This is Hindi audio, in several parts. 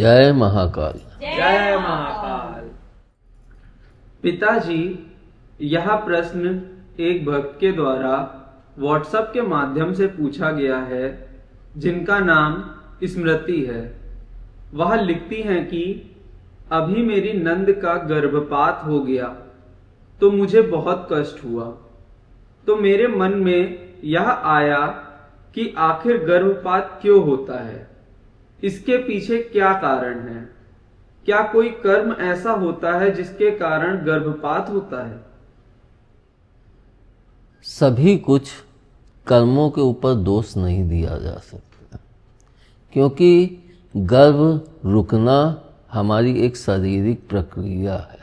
जय महाकाल। जय महाकाल। पिताजी, यह प्रश्न एक भक्त के द्वारा व्हाट्सएप के माध्यम से पूछा गया है, जिनका नाम स्मृति है। वह लिखती हैं कि अभी मेरी नंद का गर्भपात हो गया तो मुझे बहुत कष्ट हुआ। तो मेरे मन में यह आया कि आखिर गर्भपात क्यों होता है, इसके पीछे क्या कारण है? क्या कोई कर्म ऐसा होता है जिसके कारण गर्भपात होता है? सभी कुछ कर्मों के ऊपर दोष नहीं दिया जा सकता, क्योंकि गर्भ रुकना हमारी एक शारीरिक प्रक्रिया है।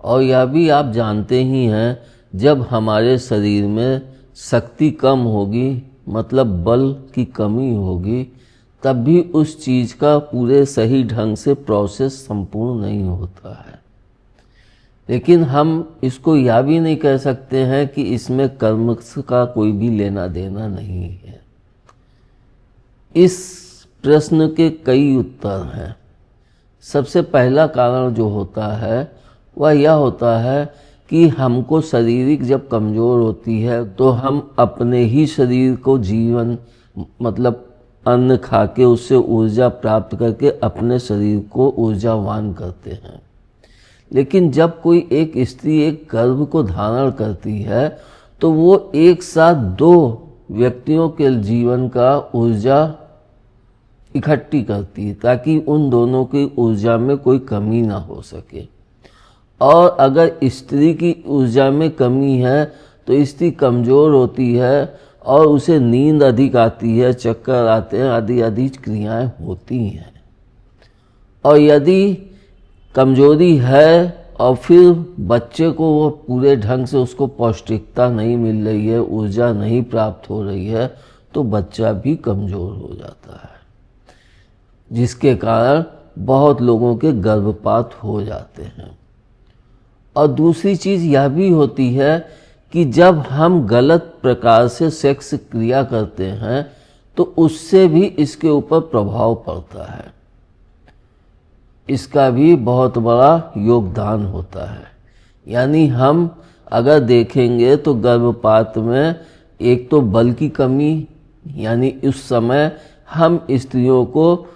और यह भी आप जानते ही हैं, जब हमारे शरीर में शक्ति कम होगी, मतलब बल की कमी होगी, तब भी उस चीज़ का पूरे सही ढंग से प्रोसेस संपूर्ण नहीं होता है। लेकिन हम इसको यह भी नहीं कह सकते हैं कि इसमें कर्म का कोई भी लेना देना नहीं है। इस प्रश्न के कई उत्तर हैं। सबसे पहला कारण जो होता है वह यह होता है कि हमको शारीरिक जब कमज़ोर होती है तो हम अपने ही शरीर को जीवन मतलब अन्न खा के उससे ऊर्जा प्राप्त करके अपने शरीर को ऊर्जावान करते हैं। लेकिन जब कोई एक स्त्री एक गर्भ को धारण करती है तो वो एक साथ दो व्यक्तियों के जीवन का ऊर्जा इकट्ठी करती है, ताकि उन दोनों की ऊर्जा में कोई कमी ना हो सके। और अगर स्त्री की ऊर्जा में कमी है तो स्त्री कमज़ोर होती है और उसे नींद अधिक आती है, चक्कर आते हैं, आदि आदि क्रियाएं होती हैं। और यदि कमजोरी है और फिर बच्चे को वो पूरे ढंग से उसको पौष्टिकता नहीं मिल रही है, ऊर्जा नहीं प्राप्त हो रही है, तो बच्चा भी कमज़ोर हो जाता है, जिसके कारण बहुत लोगों के गर्भपात हो जाते हैं। और दूसरी चीज़ यह भी होती है कि जब हम गलत प्रकार से सेक्स क्रिया करते हैं तो उससे भी इसके ऊपर प्रभाव पड़ता है। इसका भी बहुत बड़ा योगदान होता है। यानी हम अगर देखेंगे तो गर्भपात में एक तो बल की कमी, यानी उस समय हम स्त्रियों को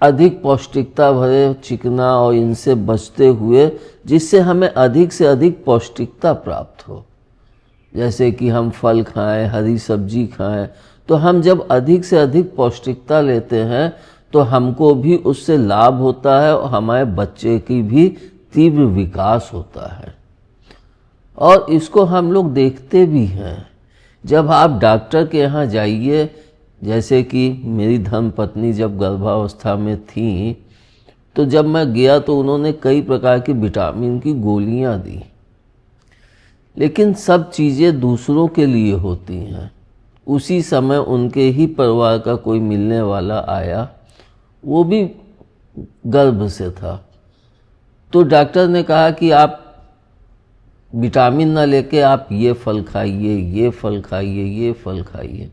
अधिक पौष्टिकता भरे चिकना और इनसे बचते हुए, जिससे हमें अधिक से अधिक पौष्टिकता प्राप्त हो, जैसे कि हम फल खाएं, हरी सब्जी खाएं, तो हम जब अधिक से अधिक पौष्टिकता लेते हैं तो हमको भी उससे लाभ होता है और हमारे बच्चे की भी तीव्र विकास होता है। और इसको हम लोग देखते भी हैं। जब आप डॉक्टर के यहाँ जाइए, जैसे कि मेरी धर्मपत्नी जब गर्भावस्था में थी, तो जब मैं गया तो उन्होंने कई प्रकार की विटामिन की गोलियां दी, लेकिन सब चीज़ें दूसरों के लिए होती हैं। उसी समय उनके ही परिवार का कोई मिलने वाला आया, वो भी गर्भ से था, तो डॉक्टर ने कहा कि आप विटामिन ना लेके आप ये फल खाइए, ये फल खाइए, ये फल खाइए।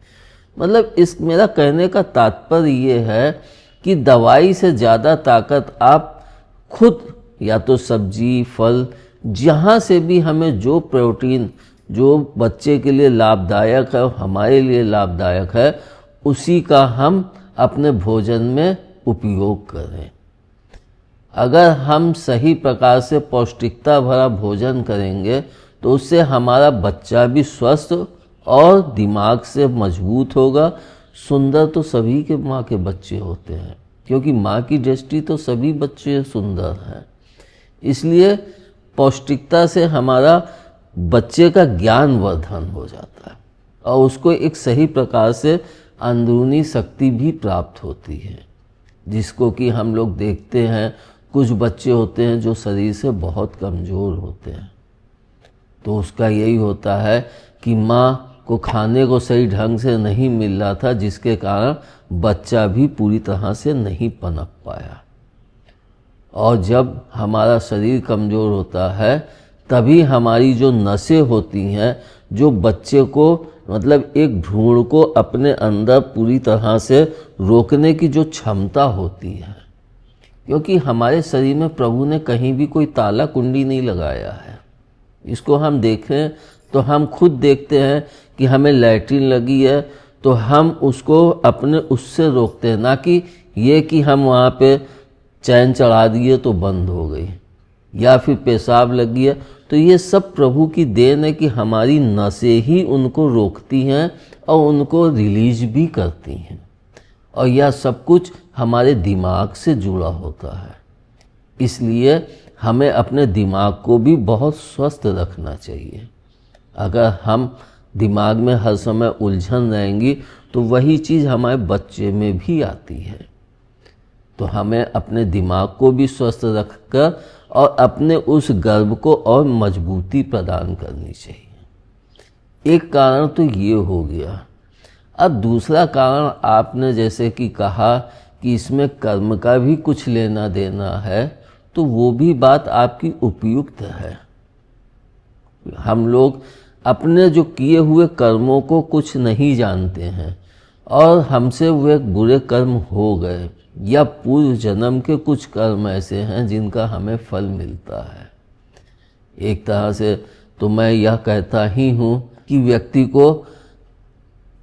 मतलब इस मेरा कहने का तात्पर्य ये है कि दवाई से ज़्यादा ताकत आप खुद, या तो सब्जी फल, जहाँ से भी हमें जो प्रोटीन जो बच्चे के लिए लाभदायक है और हमारे लिए लाभदायक है, उसी का हम अपने भोजन में उपयोग करें। अगर हम सही प्रकार से पौष्टिकता भरा भोजन करेंगे तो उससे हमारा बच्चा भी स्वस्थ और दिमाग से मजबूत होगा। सुंदर तो सभी के माँ के बच्चे होते हैं, क्योंकि माँ की दृष्टि तो सभी बच्चे सुंदर हैं। इसलिए पौष्टिकता से हमारा बच्चे का ज्ञान वर्धन हो जाता है और उसको एक सही प्रकार से अंदरूनी शक्ति भी प्राप्त होती है, जिसको कि हम लोग देखते हैं कुछ बच्चे होते हैं जो शरीर से बहुत कमज़ोर होते हैं। तो उसका यही होता है कि माँ को खाने को सही ढंग से नहीं मिल रहा था, जिसके कारण बच्चा भी पूरी तरह से नहीं पनप पाया। और जब हमारा शरीर कमज़ोर होता है तभी हमारी जो नसें होती हैं, जो बच्चे को मतलब एक भ्रूण को अपने अंदर पूरी तरह से रोकने की जो क्षमता होती है, क्योंकि हमारे शरीर में प्रभु ने कहीं भी कोई ताला कुंडी नहीं लगाया है। इसको हम देखें तो हम खुद देखते हैं कि हमें लैट्रिन लगी है तो हम उसको अपने उससे रोकते हैं, ना कि ये कि हम वहाँ पे चैन चढ़ा दिए तो बंद हो गई, या फिर पेशाब लगी है। तो ये सब प्रभु की देन है कि हमारी नसें ही उनको रोकती हैं और उनको रिलीज भी करती हैं, और यह सब कुछ हमारे दिमाग से जुड़ा होता है। इसलिए हमें अपने दिमाग को भी बहुत स्वस्थ रखना चाहिए। अगर हम दिमाग में हर समय उलझन रहेंगी तो वही चीज़ हमारे बच्चे में भी आती है। तो हमें अपने दिमाग को भी स्वस्थ रखकर और अपने उस गर्भ को और मजबूती प्रदान करनी चाहिए। एक कारण तो ये हो गया। अब दूसरा कारण आपने जैसे कि कहा कि इसमें कर्म का भी कुछ लेना देना है, तो वो भी बात आपकी उपयुक्त है। हम लोग अपने जो किए हुए कर्मों को कुछ नहीं जानते हैं और हमसे वे बुरे कर्म हो गए, या पूर्व जन्म के कुछ कर्म ऐसे हैं जिनका हमें फल मिलता है। एक तरह से तो मैं यह कहता ही हूँ कि व्यक्ति को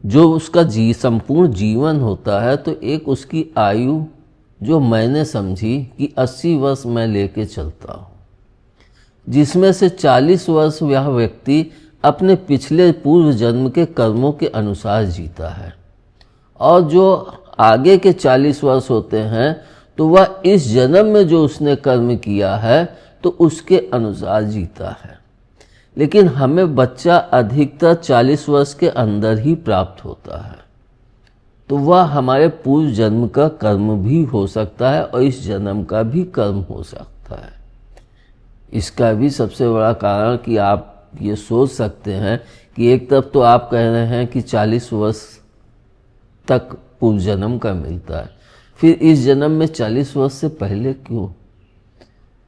जो उसका संपूर्ण जीवन होता है, तो एक उसकी आयु जो मैंने समझी कि 80 वर्ष मैं लेके चलता हूँ, जिसमें से 40 वर्ष वह व्यक्ति अपने पिछले पूर्व जन्म के कर्मों के अनुसार जीता है, और जो आगे के 40 वर्ष होते हैं तो वह इस जन्म में जो उसने कर्म किया है तो उसके अनुसार जीता है। लेकिन हमें बच्चा अधिकतर 40 वर्ष के अंदर ही प्राप्त होता है, तो वह हमारे पूर्व जन्म का कर्म भी हो सकता है और इस जन्म का भी कर्म हो सकता है। इसका भी सबसे बड़ा कारण कि आप ये सोच सकते हैं कि एक तरफ तो आप कह रहे हैं कि 40 वर्ष तक पूर्व जन्म का मिलता है, फिर इस जन्म में 40 वर्ष से पहले क्यों?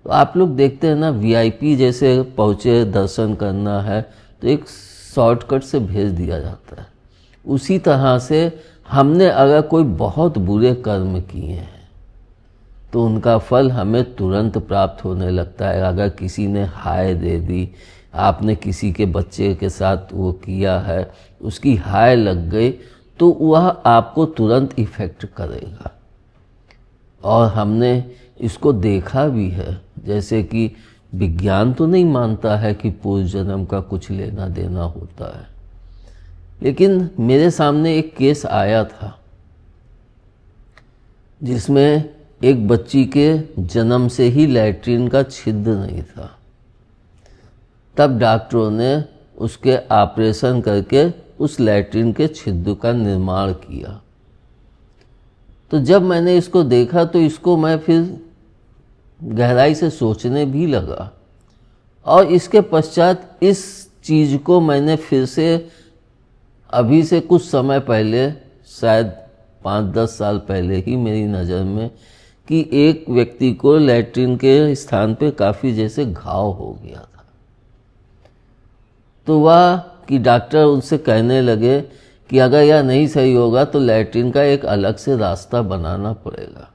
तो आप लोग देखते हैं ना, VIP जैसे पहुँचे दर्शन करना है तो एक शॉर्टकट से भेज दिया जाता है। उसी तरह से हमने अगर कोई बहुत बुरे कर्म किए हैं तो उनका फल हमें तुरंत प्राप्त होने लगता है। अगर किसी ने हाय दे दी, आपने किसी के बच्चे के साथ वो किया है, उसकी हाय लग गई, तो वह आपको तुरंत इफ़ेक्ट करेगा। और हमने इसको देखा भी है, जैसे कि विज्ञान तो नहीं मानता है कि पूर्व जन्म का कुछ लेना देना होता है, लेकिन मेरे सामने एक केस आया था जिसमें एक बच्ची के जन्म से ही लैट्रिन का छिद्र नहीं था। तब डॉक्टरों ने उसके ऑपरेशन करके उस लैट्रिन के छिद्र का निर्माण किया। तो जब मैंने इसको देखा तो इसको मैं फिर गहराई से सोचने भी लगा, और इसके पश्चात इस चीज़ को मैंने फिर से अभी से कुछ समय पहले, शायद 5-10 साल पहले ही मेरी नज़र में, कि एक व्यक्ति को लैट्रिन के स्थान पे काफ़ी जैसे घाव हो गया था। तो वह कि डॉक्टर उनसे कहने लगे कि अगर यह नहीं सही होगा तो लैट्रिन का एक अलग से रास्ता बनाना पड़ेगा।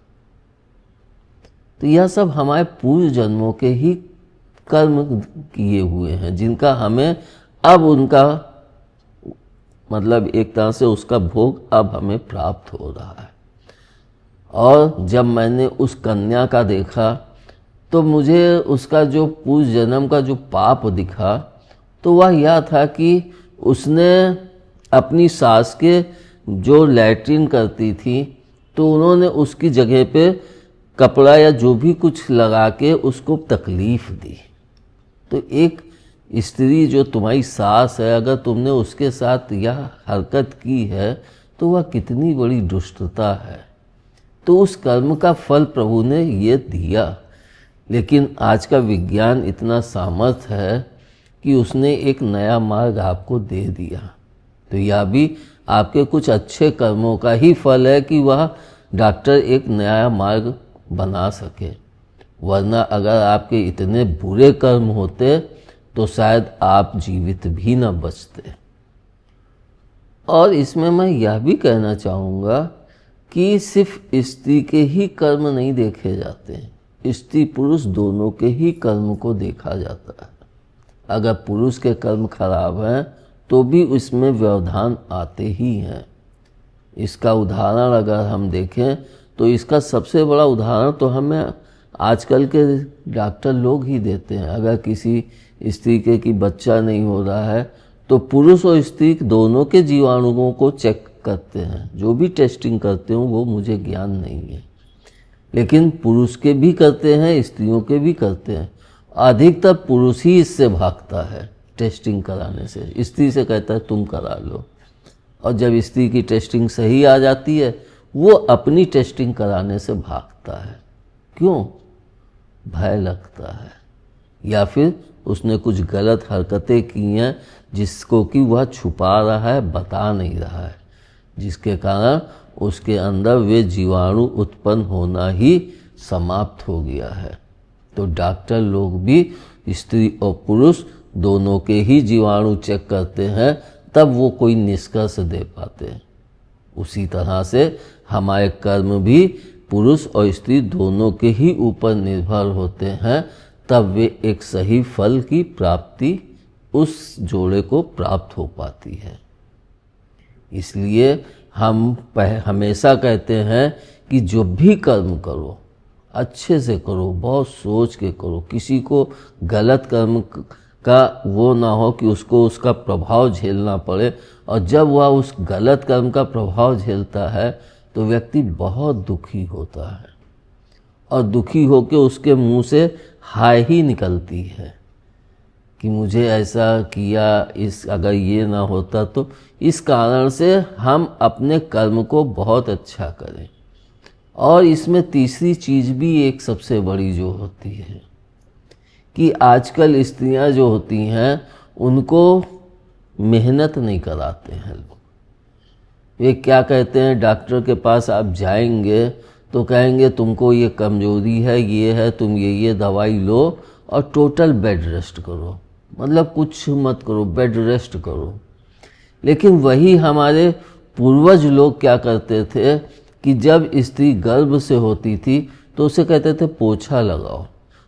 तो यह सब हमारे पूर्व जन्मों के ही कर्म किए हुए हैं, जिनका हमें अब उनका मतलब एक तरह से उसका भोग अब हमें प्राप्त हो रहा है। और जब मैंने उस कन्या का देखा तो मुझे उसका जो पूर्व जन्म का जो पाप दिखा, तो वह यह था कि उसने अपनी सास के जो लैट्रिन करती थी तो उन्होंने उसकी जगह पे कपड़ा या जो भी कुछ लगा के उसको तकलीफ़ दी। तो एक स्त्री जो तुम्हारी सास है, अगर तुमने उसके साथ यह हरकत की है तो वह कितनी बड़ी दुष्टता है। तो उस कर्म का फल प्रभु ने ये दिया। लेकिन आज का विज्ञान इतना सामर्थ्य है कि उसने एक नया मार्ग आपको दे दिया। तो यह भी आपके कुछ अच्छे कर्मों का ही फल है कि वह डॉक्टर एक नया मार्ग बना सके, वरना अगर आपके इतने बुरे कर्म होते तो शायद आप जीवित भी न बचते। और इसमें मैं यह भी कहना चाहूँगा कि सिर्फ स्त्री के ही कर्म नहीं देखे जाते हैं, स्त्री पुरुष दोनों के ही कर्म को देखा जाता है। अगर पुरुष के कर्म खराब हैं तो भी उसमें व्यवधान आते ही हैं। इसका उदाहरण अगर हम देखें तो इसका सबसे बड़ा उदाहरण तो हमें आजकल के डॉक्टर लोग ही देते हैं। अगर किसी स्त्री के कि बच्चा नहीं हो रहा है तो पुरुष और स्त्री दोनों के जीवाणुओं को चेक करते हैं। जो भी टेस्टिंग करते हो वो मुझे ज्ञान नहीं है, लेकिन पुरुष के भी करते हैं, स्त्रियों के भी करते हैं। अधिकतर पुरुष ही इससे भागता है टेस्टिंग कराने से। स्त्री से कहता है तुम करा लो, और जब स्त्री की टेस्टिंग सही आ जाती है वो अपनी टेस्टिंग कराने से भागता है। क्यों? भय लगता है, या फिर उसने कुछ गलत हरकतें की हैं जिसको कि वह छुपा रहा है, बता नहीं रहा है, जिसके कारण उसके अंदर वे जीवाणु उत्पन्न होना ही समाप्त हो गया है। तो डॉक्टर लोग भी स्त्री और पुरुष दोनों के ही जीवाणु चेक करते हैं, तब वो कोई निष्कर्ष दे पाते हैं। उसी तरह से हमारे कर्म भी पुरुष और स्त्री दोनों के ही ऊपर निर्भर होते हैं, तब वे एक सही फल की प्राप्ति उस जोड़े को प्राप्त हो पाती है। इसलिए हम हमेशा कहते हैं कि जो भी कर्म करो अच्छे से करो, बहुत सोच के करो। किसी को गलत कर्म का वो ना हो कि उसको उसका प्रभाव झेलना पड़े, और जब वह उस गलत कर्म का प्रभाव झेलता है तो व्यक्ति बहुत दुखी होता है, और दुखी होकर उसके मुंह से हाय ही निकलती है कि मुझे ऐसा किया, अगर ये ना होता तो। इस कारण से हम अपने कर्म को बहुत अच्छा करें। और इसमें तीसरी चीज़ भी एक सबसे बड़ी जो होती है कि आजकल स्त्रियां जो होती हैं उनको मेहनत नहीं कराते हैं लोग। वे क्या कहते हैं, डॉक्टर के पास आप जाएंगे तो कहेंगे तुमको ये कमजोरी है, ये है, तुम ये दवाई लो और टोटल बेड रेस्ट करो, मतलब कुछ मत करो, बेड रेस्ट करो। लेकिन वही हमारे पूर्वज लोग क्या करते थे कि जब स्त्री गर्भ से होती थी तो उसे कहते थे पोछा लगाओ,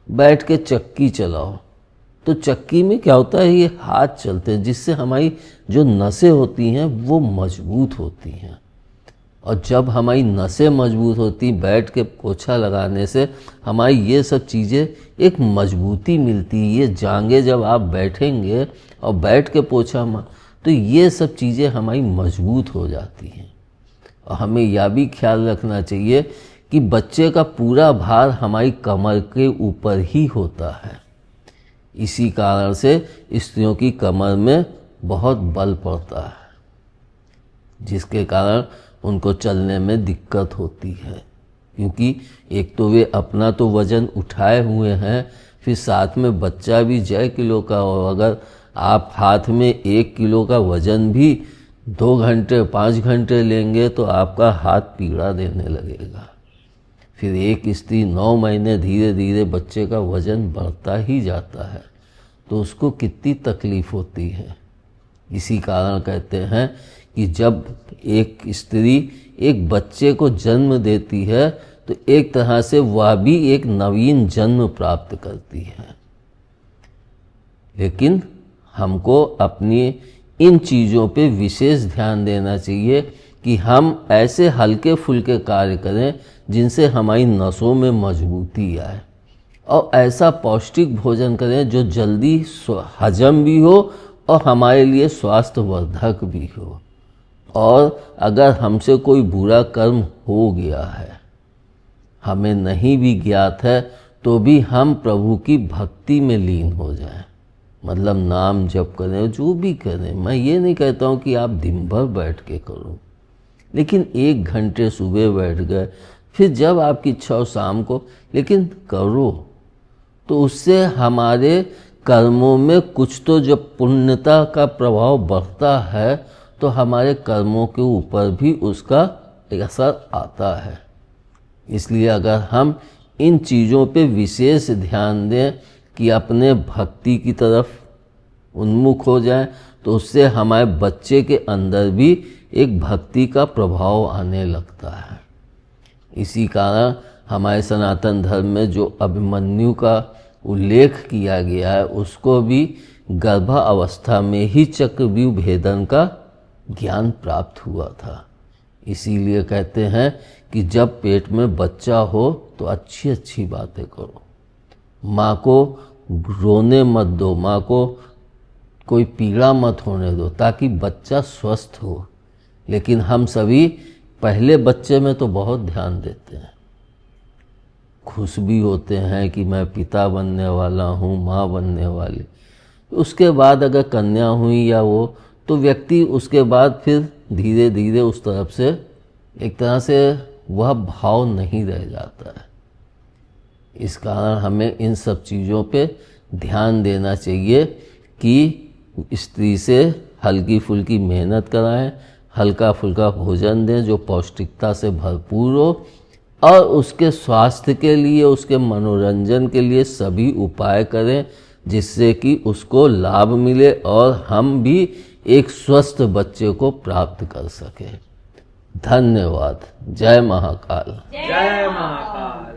बैठ के चक्की चलाओ। तो चक्की में क्या होता है, ये हाथ चलते हैं, जिससे हमारी जो नसें होती हैं वो मजबूत होती हैं। और जब हमारी नसें मजबूत होती, बैठ के पोछा लगाने से हमारी ये सब चीज़ें एक मजबूती मिलती है। ये जांघें जब आप बैठेंगे और बैठ के पोछा तो ये सब चीज़ें हमारी मजबूत हो जाती हैं। और हमें यह भी ख्याल रखना चाहिए कि बच्चे का पूरा भार हमारी कमर के ऊपर ही होता है। इसी कारण से स्त्रियों की कमर में बहुत बल पड़ता है, जिसके कारण उनको चलने में दिक्कत होती है। क्योंकि एक तो वे अपना तो वज़न उठाए हुए हैं, फिर साथ में बच्चा भी 6 किलो का, और अगर आप हाथ में 1 किलो का वज़न भी 2 घंटे 5 घंटे लेंगे तो आपका हाथ पीड़ा देने लगेगा। फिर एक स्त्री 9 महीने धीरे धीरे बच्चे का वज़न बढ़ता ही जाता है, तो उसको कितनी तकलीफ़ होती है। इसी कारण कहते हैं कि जब एक स्त्री एक बच्चे को जन्म देती है तो एक तरह से वह भी एक नवीन जन्म प्राप्त करती है। लेकिन हमको अपनी इन चीज़ों पे विशेष ध्यान देना चाहिए कि हम ऐसे हल्के फुल्के कार्य करें जिनसे हमारी नसों में मजबूती आए, और ऐसा पौष्टिक भोजन करें जो जल्दी हजम भी हो और हमारे लिए स्वास्थ्यवर्धक भी हो। और अगर हमसे कोई बुरा कर्म हो गया है, हमें नहीं भी ज्ञात है, तो भी हम प्रभु की भक्ति में लीन हो जाएं। मतलब नाम जप करें, जो भी करें। मैं ये नहीं कहता हूँ कि आप दिन भर बैठ के करो, लेकिन 1 घंटे सुबह बैठ गए, फिर जब आपकी इच्छा हो शाम को, लेकिन करो। तो उससे हमारे कर्मों में कुछ तो जब पुण्यता का प्रभाव बढ़ता है तो हमारे कर्मों के ऊपर भी उसका असर आता है। इसलिए अगर हम इन चीज़ों पे विशेष ध्यान दें कि अपने भक्ति की तरफ उन्मुख हो जाए तो उससे हमारे बच्चे के अंदर भी एक भक्ति का प्रभाव आने लगता है। इसी कारण हमारे सनातन धर्म में जो अभिमन्यु का उल्लेख किया गया है उसको भी गर्भावस्था में ही चक्रव्यूह भेदन का ज्ञान प्राप्त हुआ था। इसीलिए कहते हैं कि जब पेट में बच्चा हो तो अच्छी अच्छी बातें करो, माँ को रोने मत दो, माँ को कोई पीड़ा मत होने दो ताकि बच्चा स्वस्थ हो। लेकिन हम सभी पहले बच्चे में तो बहुत ध्यान देते हैं, खुश भी होते हैं कि मैं पिता बनने वाला हूँ, माँ बनने वाली। उसके बाद अगर कन्या हुई या वो, तो व्यक्ति उसके बाद फिर धीरे धीरे उस तरफ से एक तरह से वह भाव नहीं रह जाता है। इस कारण हमें इन सब चीज़ों पे ध्यान देना चाहिए कि स्त्री से हल्की फुल्की मेहनत कराएं, हल्का फुल्का भोजन दें जो पौष्टिकता से भरपूर हो, और उसके स्वास्थ्य के लिए, उसके मनोरंजन के लिए सभी उपाय करें जिससे कि उसको लाभ मिले और हम भी एक स्वस्थ बच्चे को प्राप्त कर सकें। धन्यवाद। जय महाकाल। जय महाकाल।